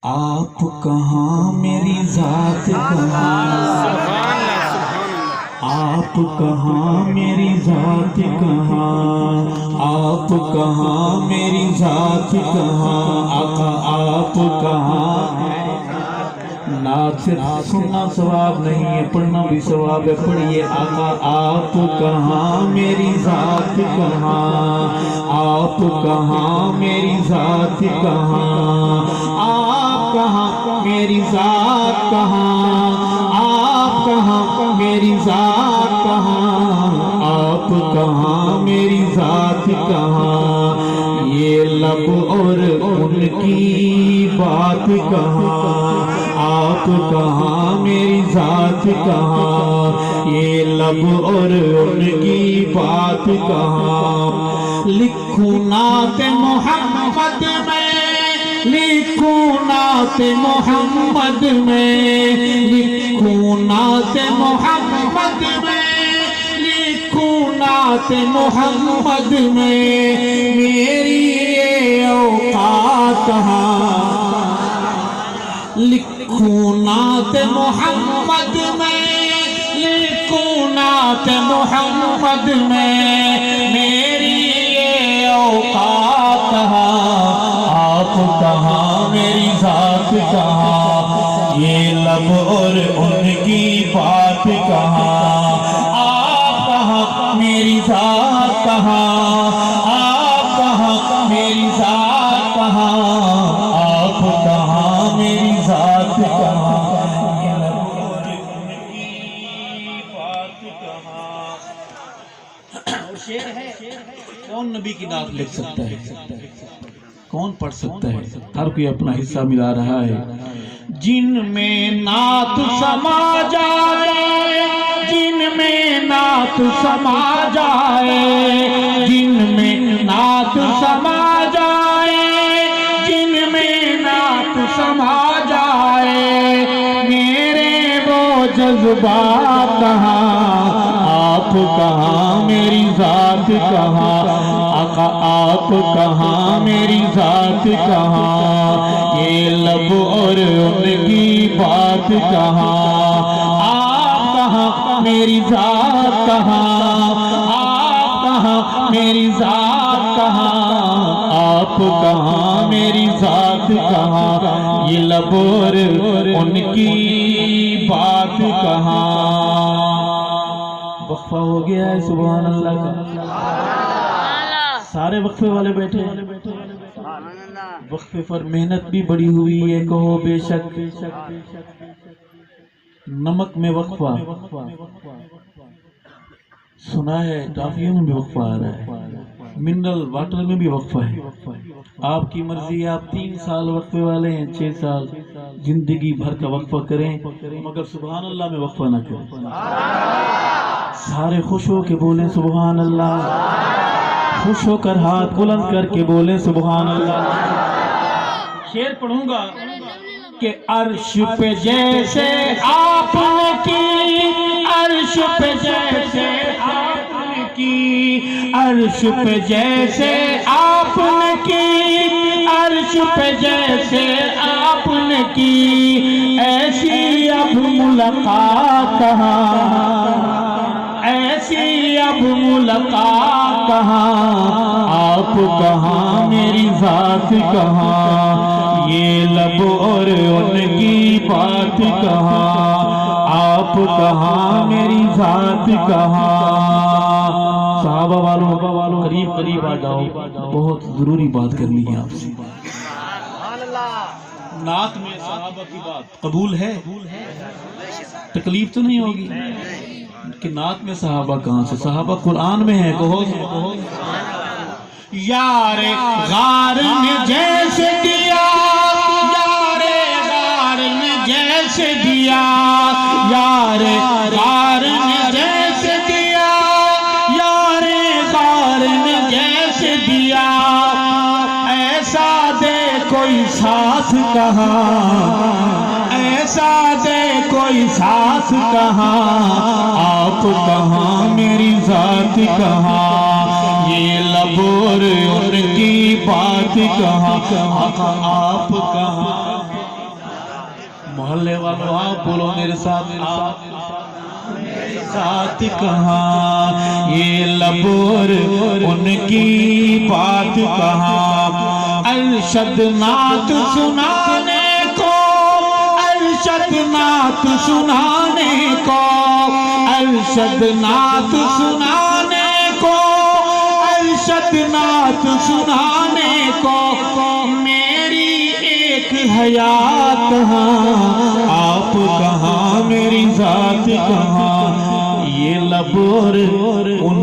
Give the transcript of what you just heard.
آپ کہاں میری ذات کہاں، آپ کہاں میری ذات کہاں، آپ کہاں میری ذات کہاں، آقا آپ کہاں۔ نعت صرف سننا ثواب نہیں ہے، پڑھنا بھی ثواب ہے۔ پڑھیے آقا آپ کہاں میری ذات کہاں، آپ کہاں میری ذات کہاں، آپ کہاں میری ذات کہاں، آپ کہاں میری ذات کہاں، آپ کہاں میری ذات کہاں، یہ لب اور ان کی بات کہاں، آپ کہاں میری ذات کہاں، یہ لب اور ان کی بات کہاں۔ لکھوں نعت محمد میں، لکھوں نعت محمد میں، لکھوں نعت محمد میں، لکھوں نعت محمد میں، میری یہ اوقات کہاں۔ لکھوں نعت محمد میں، لکھوں نعت محمد میں، میری یہ اوقات کہاں، آپ کہاں میری ذات کہاں، یہ لب اور ان کی بات کہاں، آپ کہاں میری ذات کہاں، آپ کہاں میری ذات کہاں، آپ کہاں میری ذات کہاں، یہ لب اور ان کی بات کہاں۔ اور شعر ہے، کون نبی کی نعت لکھ سکتا ہے، کون پڑھ سکتا ہے؟ ہر کوئی اپنا حصہ ملا رہا ہے۔ جن میں نعت سما جائے، جن میں نعت سما جائے، جن میں نعت سما جائے، جن میں نعت سما جائے، میرے وہ جذبات کہاں، آپ کہاں میری ذات کہاں، آقا آپ کہاں میری ذات کہاں، یہ لب اور ان کی بات کہاں، آپ کہاں میری ذات کہاں، آپ کہاں میری ذات کہاں، آپ کہاں میری ذات کہاں، یہ لب اور ان کی بات کہاں۔ وقفہ ہو گیا ہے سبحان اللہ کا، سارے وقفے والے بیٹھے ہیں، وقفے پر محنت بھی بڑی ہوئی ہے، کہو بے شک۔ نمک میں وقفہ سنا ہے، ٹافیوں میں بھی وقفہ آ رہا ہے، منرل واٹر میں بھی وقفہ ہے۔ آپ کی مرضی ہے، آپ 3 سال وقفے والے ہیں، 6 سال زندگی بھر کا وقفہ کریں، مگر سبحان اللہ میں وقفہ نہ کریں۔ سارے خوش ہو کے بولیں سبحان اللہ، خوش ہو کر ہاتھ بلند کر کے بولیں سبحان اللہ۔ شعر پڑھوں گا کہ عرش پہ جیسے آپ نے کی، عرش پہ جیسے آپ نے کی، عرش پہ جیسے آپ نے کی، عرش پہ جیسے آپ نے کی، ایسی اب ملاقات کہاں، ایسی اب ملاقات کہاں، آپ کہاں میری ذات کہاں، یہ لب اور ان کی بات کہاں، آپ کہاں میری ذات کہاں۔ صحابہ والوں قریب قریب آ جاؤ، بہت ضروری بات کرنی ہے آپ سے۔ نعت میں صحابہ کی بات قبول ہے؟ تکلیف تو نہیں ہوگی کہ نعت میں صحابہ کہاں سے؟ صحابہ قرآن میں ہے، کہو یار غار نے جیسے دیا، یار غار نے جیسے دیا، یار غار نے جیسے دیا، یار غار نے جیسے دیا، ایسا دے کوئی ساتھ کہاں، ایسا دے کوئی ساتھ کہاں، آپ کہاں میری ذات کہاں، یہ لب اور ان کی بات کہاں، آپ کہاں محلے والوں آپ بولو میرے ساتھ آپ ذات کہاں یہ لبور ان کی بات کہاں ارشد نعت سنانے کو ارشد نعت سنانے کو ارشد نعت سنانے کو ارشد نعت سنانے کو میری ایک حیات کہاں آپ کہاں میری ذات کہاں یہ لبور ان